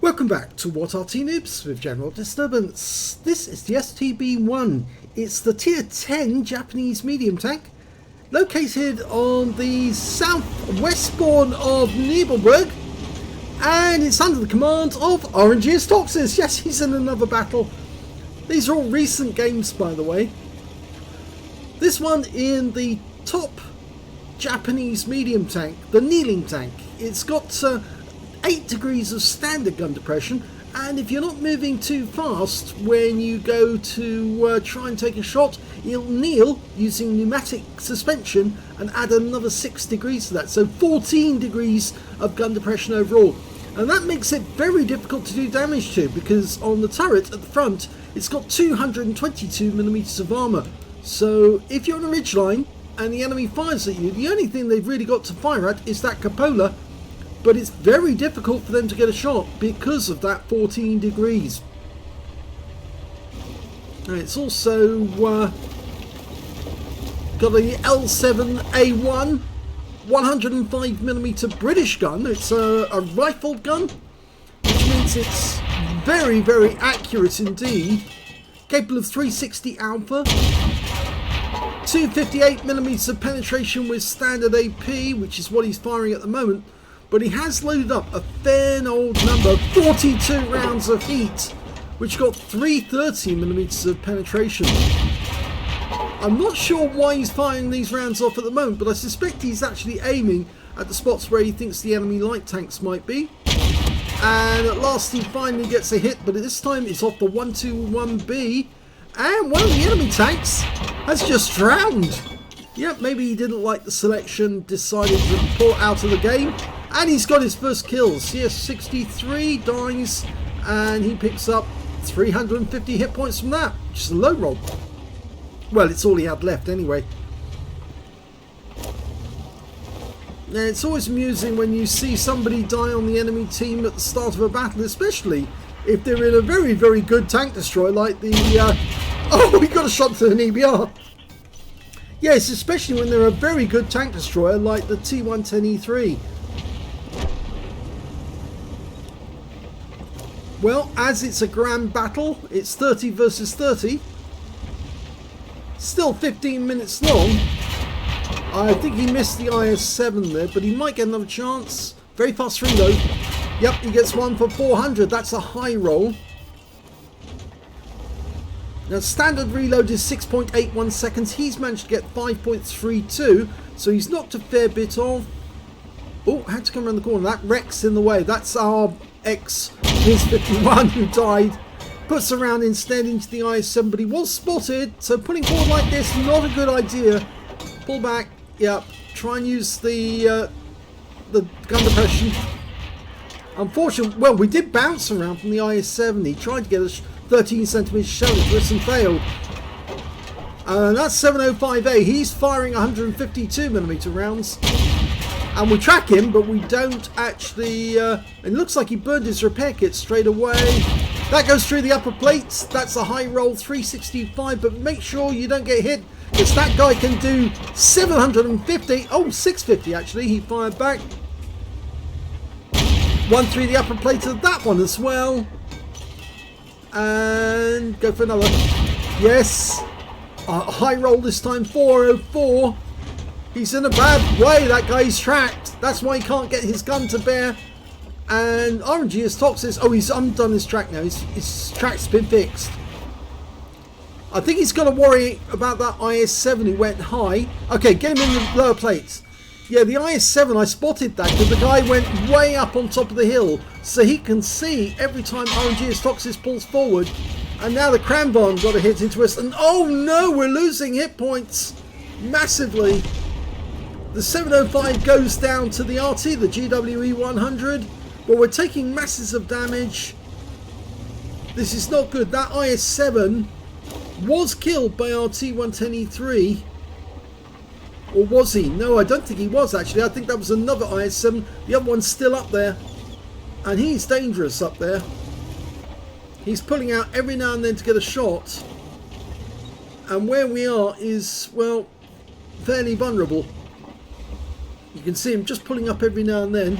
Welcome back to What Arty Noobs with General Disturbance. This is the STB-1. It's the Tier 10 Japanese medium tank, located on the southwestbourne of Nebelburg, and it's under the command of GeForce. Yes, he's in another battle. These are all recent games, by the way. This one in the top Japanese medium tank, the kneeling tank. It's got 8 degrees of standard gun depression, and if you're not moving too fast when you go to try and take a shot, you'll kneel using pneumatic suspension and add another 6 degrees to that, so 14 degrees of gun depression overall. And that makes it very difficult to do damage to, because on the turret at the front it's got 222mm of armour. So if you're on a ridgeline and the enemy fires at you, the only thing they've really got to fire at is that cupola. But it's very difficult for them to get a shot because of that 14 degrees. And it's also got the L7A1 105mm British gun. It's a rifled gun, which means it's very, very accurate indeed. Capable of 360 alpha, 258mm of penetration with standard AP, which is what he's firing at the moment. But he has loaded up a fair old number, 42 rounds of heat, which got 330mm of penetration. I'm not sure why he's firing these rounds off at the moment, but I suspect he's actually aiming at the spots where he thinks the enemy light tanks might be. And at last he finally gets a hit, but this time it's off the 121B, and one of the enemy tanks has just drowned. Yep, maybe he didn't like the selection, decided to pull out of the game. And he's got his first kills. CS63 dies, and he picks up 350 hit points from that, which is a low roll. Well, it's all he had left anyway. Now, it's always amusing when you see somebody die on the enemy team at the start of a battle, especially if they're in a very, very good tank destroyer like the... oh, we got a shot to an EBR. Yes, especially when they're a very good tank destroyer like the T110E3. Well, as it's a grand battle, it's 30 versus 30. Still 15 minutes long. I think he missed the IS-7 there, but he might get another chance. Very fast reload. Yep, he gets one for 400. That's a high roll. Now, standard reload is 6.81 seconds. He's managed to get 5.32, so he's knocked a fair bit off. Oh, had to come around the corner. That wreck's in the way. That's our his 51 who died. Puts a round instead into the IS-7, but he was spotted, so putting forward like this, not a good idea. Pull back. Yeah, try and use the gun depression. Unfortunately, well, we did bounce around from the IS-7. He tried to get a 13cm shell into us and failed. And that's 705A. He's firing 152mm rounds. And we track him, but we don't actually... it looks like he burned his repair kit straight away. That goes through the upper plates. That's a high roll, 365, but make sure you don't get hit, because that guy can do 750. Oh, 650 actually. He fired back. One through the upper plate of that one as well. And go for another. Yes. High roll this time, 404. He's in a bad way, that guy's tracked. That's why he can't get his gun to bear. And GeForce, oh, he's undone his track now. His track's been fixed. I think he's got to worry about that IS-7 who went high. Okay, get him in the lower plates. Yeah, the IS-7, I spotted that because the guy went way up on top of the hill, so he can see every time GeForce pulls forward. And now the Cranbon got a hit into us. And oh no, we're losing hit points massively. The 705 goes down to the Arty, the GWE100, but we're taking masses of damage. This is not good. That IS-7 was killed by our T110E3. Or was he? No, I don't think he was actually. I think that was another IS-7. The other one's still up there. And he's dangerous up there. He's pulling out every now and then to get a shot. And where we are is, well, fairly vulnerable. You can see him just pulling up every now and then.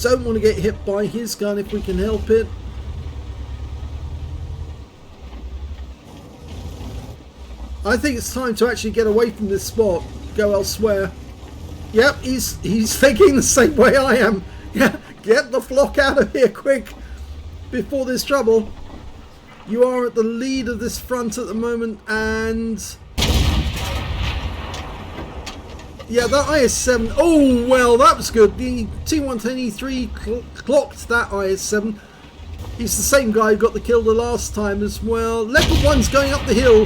don't want to get hit by his gun if we can help it. I think it's time to actually get away from this spot, go elsewhere. Yep, he's thinking the same way I am. Yeah, get the flock out of here quick before there's trouble. You are at the lead of this front at the moment, and yeah, that IS-7. Oh well, that was good. The T110E3 clocked that IS-7. He's the same guy who got the kill the last time as well. Leopard 1's going up the hill,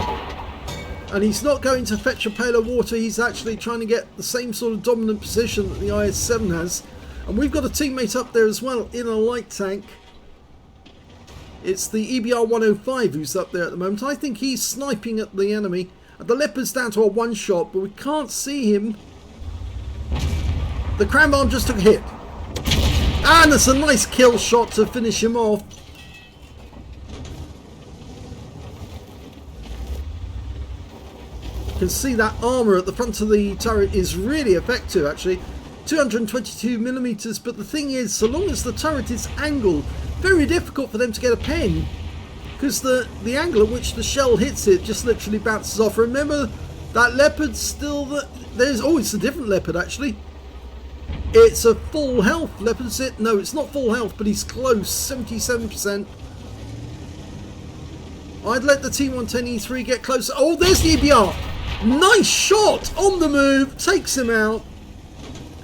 and he's not going to fetch a pail of water. He's actually trying to get the same sort of dominant position that the IS-7 has. And we've got a teammate up there as well in a light tank. It's the EBR-105 who's up there at the moment. I think he's sniping at the enemy. The Leopard's down to a one shot, but we can't see him. The cram bomb just took a hit. And it's a nice kill shot to finish him off. You can see that armour at the front of the turret is really effective actually. 222mm, but the thing is, so long as the turret is angled, very difficult for them to get a pen, because the angle at which the shell hits it just literally bounces off. Remember that Leopard's still there's it's a different Leopard actually. It's a full health Leopard. No, it's not full health, but he's close, 77%. I'd let the T110E3 get closer. Oh, there's the EBR. Nice shot on the move, takes him out.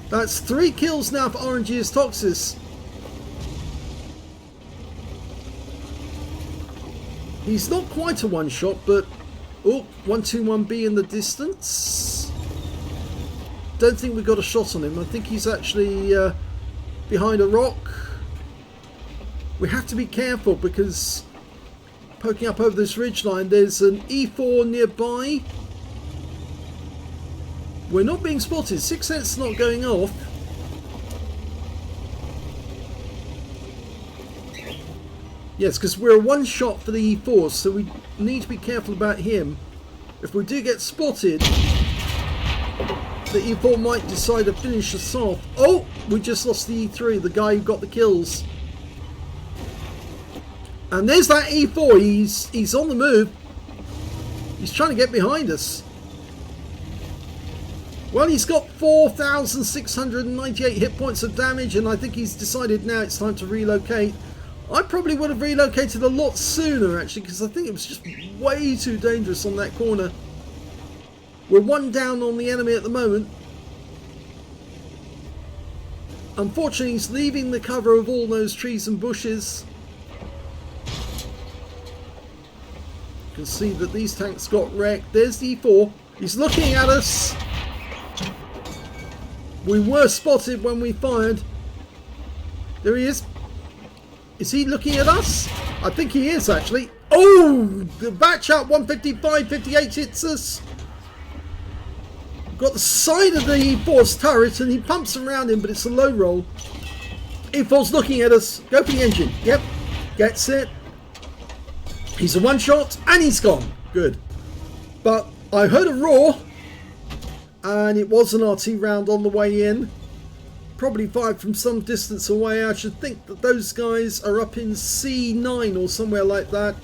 That's 3 kills now for RNG's Toxis. He's not quite a one shot, but oh, 121B in the distance. Don't think we got a shot on him. I think he's actually behind a rock. We have to be careful because poking up over this ridgeline, there's an E4 nearby. We're not being spotted. 6 cents not going off. Yes, because we're a one shot for the E4, so we need to be careful about him. If we do get spotted, the E4 might decide to finish us off. Oh, we just lost the E3, the guy who got the kills. And there's that E4. He's on the move. He's trying to get behind us. Well, he's got 4,698 hit points of damage, and I think he's decided now it's time to relocate. I probably would have relocated a lot sooner, actually, because I think it was just way too dangerous on that corner. We're one down on the enemy at the moment. Unfortunately, he's leaving the cover of all those trees and bushes. You can see that these tanks got wrecked. There's the E4. He's looking at us. We were spotted when we fired. There he is. Is he looking at us? I think he is actually. Oh, the batch out 155, 58 hits us. Got the side of the E4's turret and he pumps around him, but it's a low roll. E4's looking at us. Go for the engine. Yep, gets it. He's a one shot and he's gone. Good. But I heard a roar. And it was an RT round on the way in. Probably fired from some distance away. I should think that those guys are up in C9 or somewhere like that.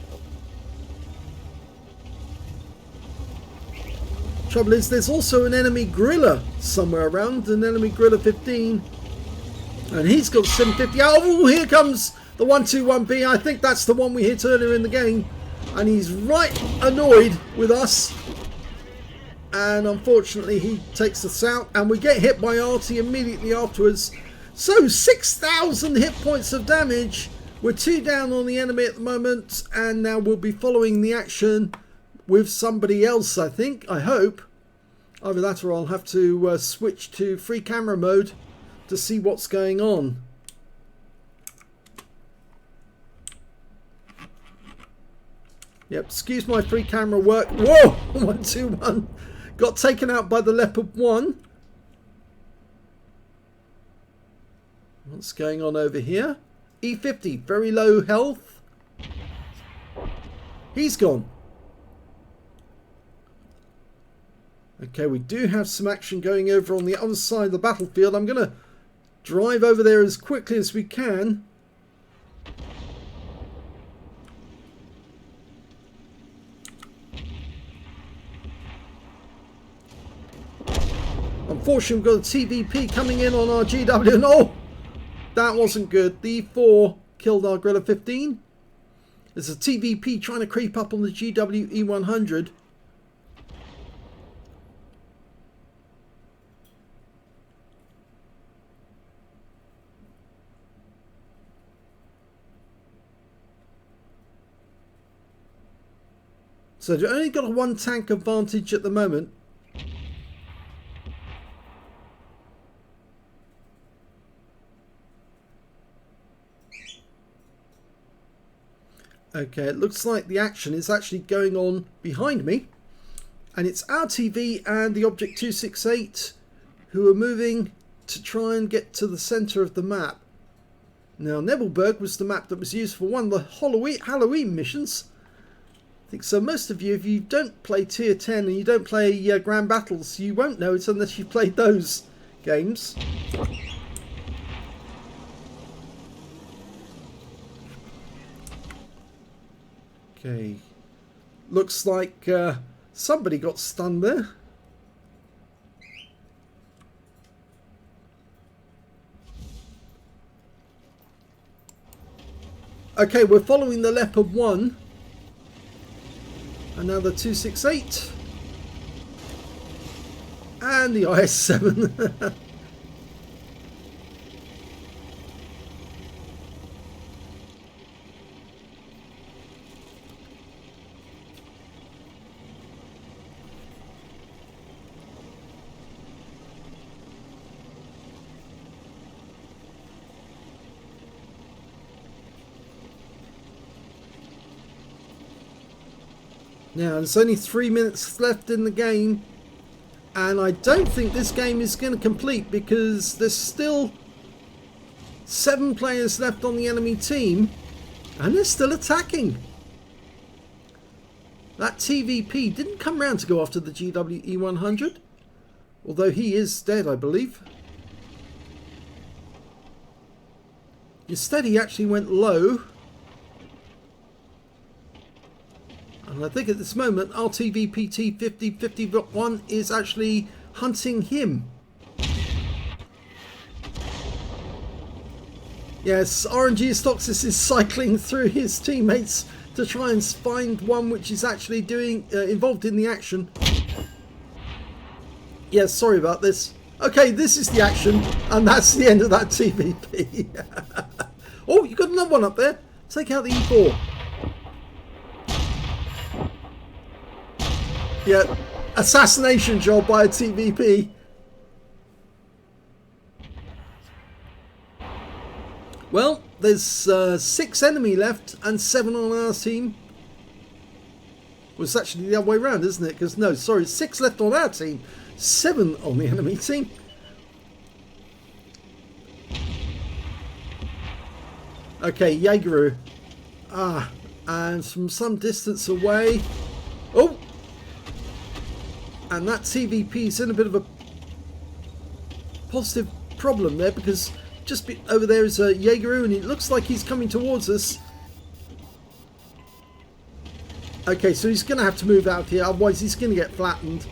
Trouble is, there's also an enemy Griller somewhere around. An enemy Griller 15. And he's got 750. Oh, here comes the 121B. I think that's the one we hit earlier in the game. And he's right annoyed with us. And unfortunately he takes us out and we get hit by Arty immediately afterwards. So 6,000 hit points of damage. We're 2 down on the enemy at the moment, and now we'll be following the action with somebody else, I think, I hope. Either that or I'll have to switch to free camera mode to see what's going on. Yep, excuse my free camera work. Whoa, 121. Got taken out by the Leopard 1. What's going on over here? E50, very low health. He's gone. Okay, we do have some action going over on the other side of the battlefield. I'm going to drive over there as quickly as we can. Unfortunately, we've got a TVP coming in on our GW. No, that wasn't good. The E4 killed our Gorilla 15. There's a TVP trying to creep up on the GWE100. So they've only got a 1 tank advantage at the moment. Okay, it looks like the action is actually going on behind me. And it's our TV and the Object 268 who are moving to try and get to the centre of the map. Now, Nebelburg was the map that was used for one of the Halloween missions. I think so. Most of you, if you don't play Tier 10 and you don't play Grand Battles, you won't know it unless you've played those games. Okay, looks like somebody got stunned there. Okay, we're following the Leopard 1. Another 268. And the IS-7. Now, there's only 3 minutes left in the game, and I don't think this game is going to complete because there's still 7 players left on the enemy team, and they're still attacking. That TVP didn't come round to go after the GWE100, although he is dead, I believe. Instead, he actually went low. And I think at this moment, RTVPT 5051 is actually hunting him. Yes, RNG Stoxis is cycling through his teammates to try and find one which is actually doing involved in the action. Yes, sorry about this. Okay, this is the action, and that's the end of that TVP. Oh, you got another one up there. Take out the E4. Yeah, assassination job by a TVP. Well, there's 6 enemy left and 7 on our team. Well, it's actually the other way around, isn't it? Because no, sorry, 6 left on our team, 7 on the enemy team. Okay, Jaegeru. And from some distance away. Oh! And that TVP's in a bit of a positive problem there, because just over there is a Jaegeru, and it looks like he's coming towards us. Okay, so he's going to have to move out here, otherwise he's going to get flattened.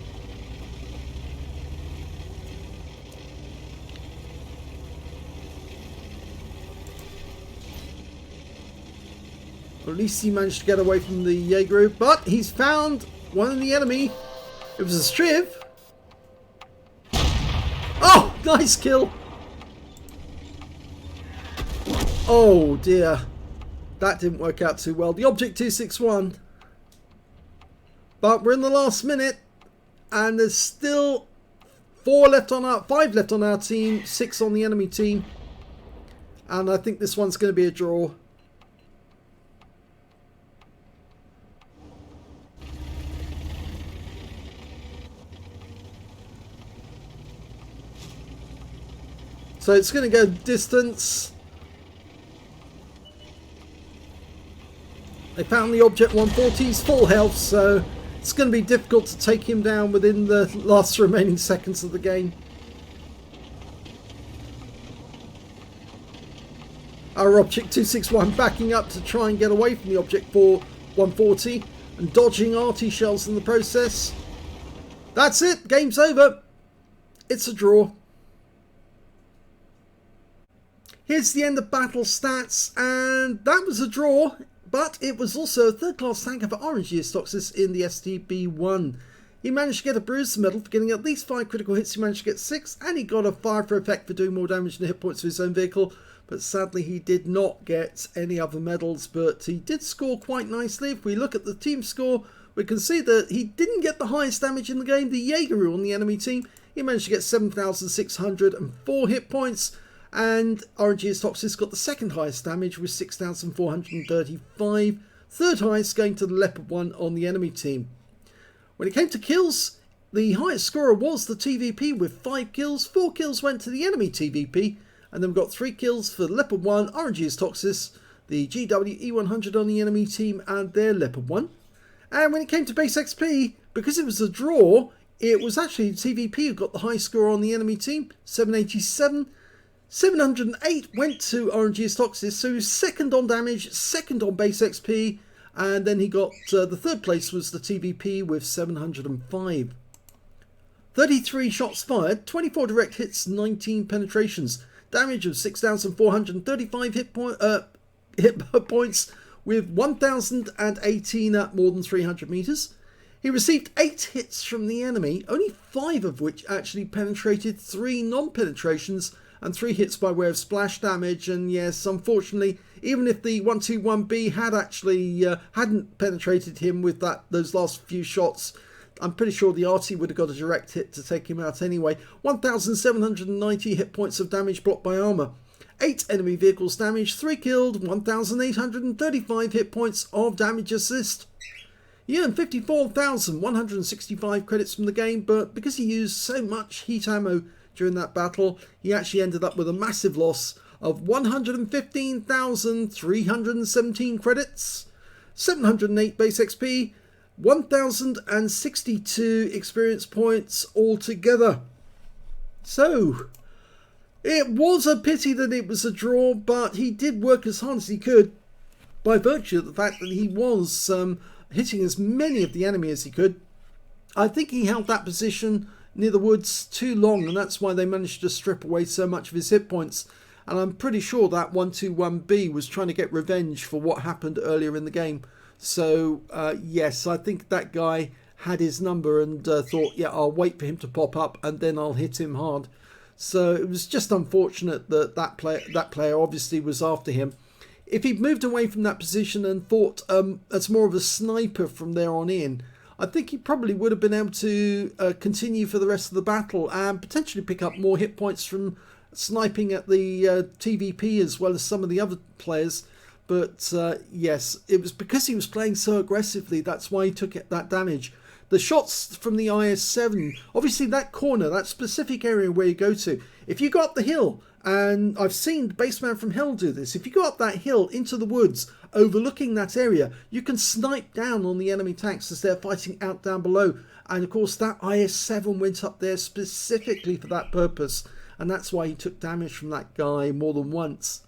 Or at least he managed to get away from the Jaegeru, but he's found one of the enemy. It was a Striv. Oh, nice kill. Oh dear. That didn't work out too well. The Object 261. But we're in the last minute. And there's still 5 left on our team. 6 on the enemy team. And I think this one's going to be a draw. So it's going to go distance. They found the Object 140's full health, so it's going to be difficult to take him down within the last remaining seconds of the game. our Object 261 backing up to try and get away from the Object 140 and dodging Arty shells in the process. That's it, game's over. It's a draw. Here's the end of battle stats, and that was a draw, but it was also a third-class tanker for Gearstoxis in the STB-1. He managed to get a bruise medal for getting at least 5 critical hits. He managed to get 6, and he got a fire for effect for doing more damage than the hit points of his own vehicle. But sadly, he did not get any other medals, but he did score quite nicely. If we look at the team score, we can see that he didn't get the highest damage in the game. The Jaeger on the enemy team, he managed to get 7,604 hit points. And Gearstoxis got the second highest damage with 6,435. Third highest going to the Leopard 1 on the enemy team. When it came to kills, the highest scorer was the TVP with 5 kills. 4 kills went to the enemy TVP. And then we've got 3 kills for Leopard 1, Gearstoxis, the GWE100 on the enemy team and their Leopard 1. And when it came to base XP, because it was a draw, it was actually TVP who got the high score on the enemy team, 787. 708 went to Gearstoxis, so he was second on damage, second on base XP, and then he got the third place was the TVP with 705. 33 shots fired, 24 direct hits, 19 penetrations, damage of 6,435 hit points with 1,018 at more than 300 meters. He received 8 hits from the enemy, only 5 of which actually penetrated, 3 non-penetrations, and 3 hits by way of splash damage. And yes, unfortunately, even if the 121B had actually hadn't penetrated him with those last few shots, I'm pretty sure the Arty would have got a direct hit to take him out anyway. 1,790 hit points of damage blocked by armor. 8 enemy vehicles damaged, 3 killed, 1,835 hit points of damage assist. He earned 54,165 credits from the game, but because he used so much heat ammo during that battle, he actually ended up with a massive loss of 115,317 credits, 708 base XP, 1,062 experience points altogether. So, it was a pity that it was a draw, but he did work as hard as he could by virtue of the fact that he was hitting as many of the enemy as he could. I think he held that position near the woods too long, and that's why they managed to strip away so much of his hit points. And I'm pretty sure that 121B was trying to get revenge for what happened earlier in the game. So yes, I think that guy had his number and thought, yeah, I'll wait for him to pop up and then I'll hit him hard. So it was just unfortunate that that player obviously was after him. If he'd moved away from that position and thought as more of a sniper from there on in, I think he probably would have been able to continue for the rest of the battle and potentially pick up more hit points from sniping at the TVP as well as some of the other players. But yes, it was because he was playing so aggressively, that's why he took that damage. The shots from the IS-7, obviously that corner, that specific area where you go to, if you go up the hill, and I've seen Baseman from Hell do this, if you go up that hill into the woods overlooking that area, you can snipe down on the enemy tanks as they're fighting out down below. And of course that IS-7 went up there specifically for that purpose, and that's why he took damage from that guy more than once.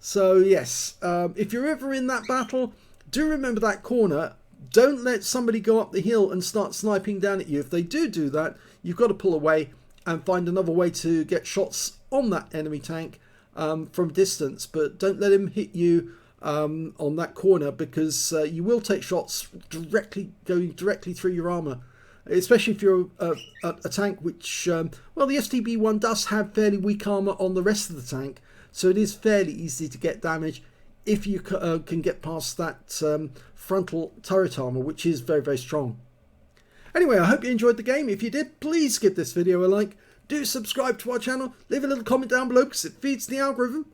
So yes, if you're ever in that battle, do remember that corner. Don't let somebody go up the hill and start sniping down at you. If they do that, you've got to pull away and find another way to get shots on that enemy tank from distance. But don't let him hit you on that corner, because you will take shots going directly through your armor. Especially if you're a tank which, well, the STB-1 does have fairly weak armor on the rest of the tank. So it is fairly easy to get damage if you can get past that frontal turret armor, which is very, very strong. Anyway, I hope you enjoyed the game. If you did, please give this video a like. Do subscribe to our channel. Leave a little comment down below because it feeds the algorithm.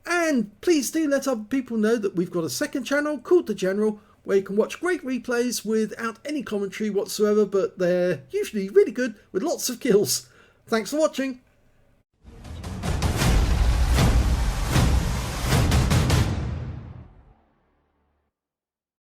And please do let other people know that we've got a second channel called The General, where you can watch great replays without any commentary whatsoever, but they're usually really good with lots of kills. Thanks for watching.